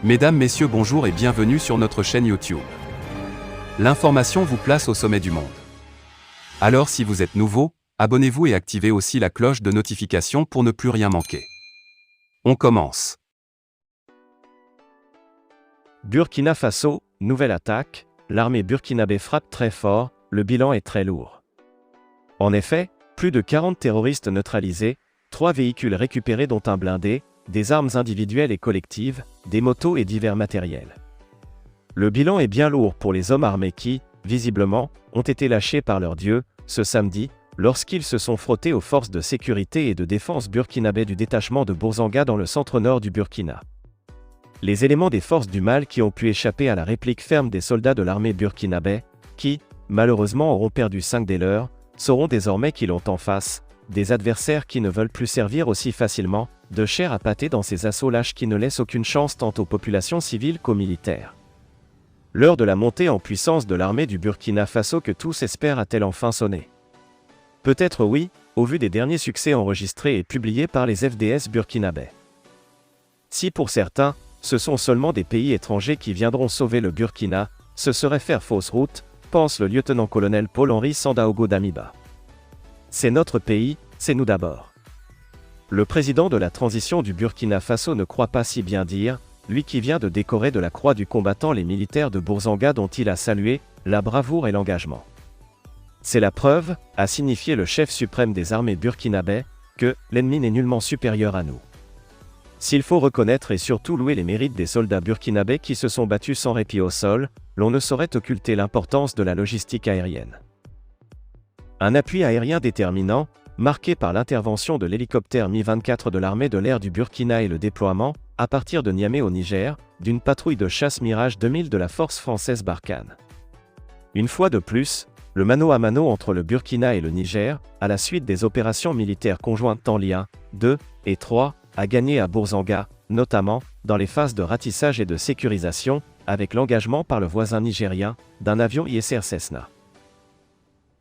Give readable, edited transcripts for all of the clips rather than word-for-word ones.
Mesdames, Messieurs, bonjour et bienvenue sur notre chaîne YouTube. L'information vous place au sommet du monde. Alors si vous êtes nouveau, abonnez-vous et activez aussi la cloche de notification pour ne plus rien manquer. On commence. Burkina Faso, nouvelle attaque, l'armée burkinabé frappe très fort, le bilan est très lourd. En effet, plus de 40 terroristes neutralisés, 3 véhicules récupérés dont un blindé, des armes individuelles et collectives, des motos et divers matériels. Le bilan est bien lourd pour les hommes armés qui, visiblement, ont été lâchés par leur dieu, ce samedi, lorsqu'ils se sont frottés aux forces de sécurité et de défense burkinabé du détachement de Bourzanga dans le centre-nord du Burkina. Les éléments des forces du mal qui ont pu échapper à la réplique ferme des soldats de l'armée burkinabé, qui, malheureusement auront perdu 5 des leurs, sauront désormais qu'ils ont en face des adversaires qui ne veulent plus servir aussi facilement, de chair à pâté dans ces assauts lâches qui ne laissent aucune chance tant aux populations civiles qu'aux militaires. L'heure de la montée en puissance de l'armée du Burkina Faso que tous espèrent a-t-elle enfin sonné? Peut-être oui, au vu des derniers succès enregistrés et publiés par les FDS burkinabés. Si pour certains, ce sont seulement des pays étrangers qui viendront sauver le Burkina, ce serait faire fausse route, pense le lieutenant-colonel Paul-Henri Sandaogo Damiba. C'est notre pays, c'est nous d'abord. Le président de la transition du Burkina Faso ne croit pas si bien dire, lui qui vient de décorer de la croix du combattant les militaires de Bourzanga dont il a salué la bravoure et l'engagement. C'est la preuve, a signifié le chef suprême des armées burkinabé, que l'ennemi n'est nullement supérieur à nous. S'il faut reconnaître et surtout louer les mérites des soldats burkinabés qui se sont battus sans répit au sol, l'on ne saurait occulter l'importance de la logistique aérienne. Un appui aérien déterminant, marqué par l'intervention de l'hélicoptère Mi-24 de l'armée de l'air du Burkina et le déploiement, à partir de Niamey au Niger, d'une patrouille de chasse Mirage 2000 de la force française Barkhane. Une fois de plus, le mano à mano entre le Burkina et le Niger, à la suite des opérations militaires conjointes en lien 2 et 3, a gagné à Bourzanga, notamment dans les phases de ratissage et de sécurisation, avec l'engagement par le voisin nigérien d'un avion ISR Cessna.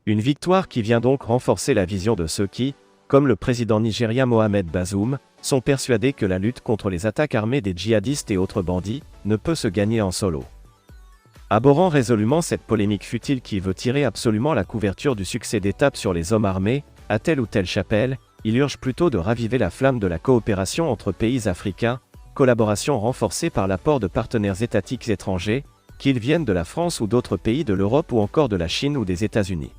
Une victoire qui vient donc renforcer la vision de ceux qui, comme le président nigérien Mohamed Bazoum, sont persuadés que la lutte contre les attaques armées des djihadistes et autres bandits ne peut se gagner en solo. Abhorrant résolument cette polémique futile qui veut tirer absolument la couverture du succès d'étape sur les hommes armés, à telle ou telle chapelle, il urge plutôt de raviver la flamme de la coopération entre pays africains, collaboration renforcée par l'apport de partenaires étatiques étrangers, qu'ils viennent de la France ou d'autres pays de l'Europe ou encore de la Chine ou des États-Unis.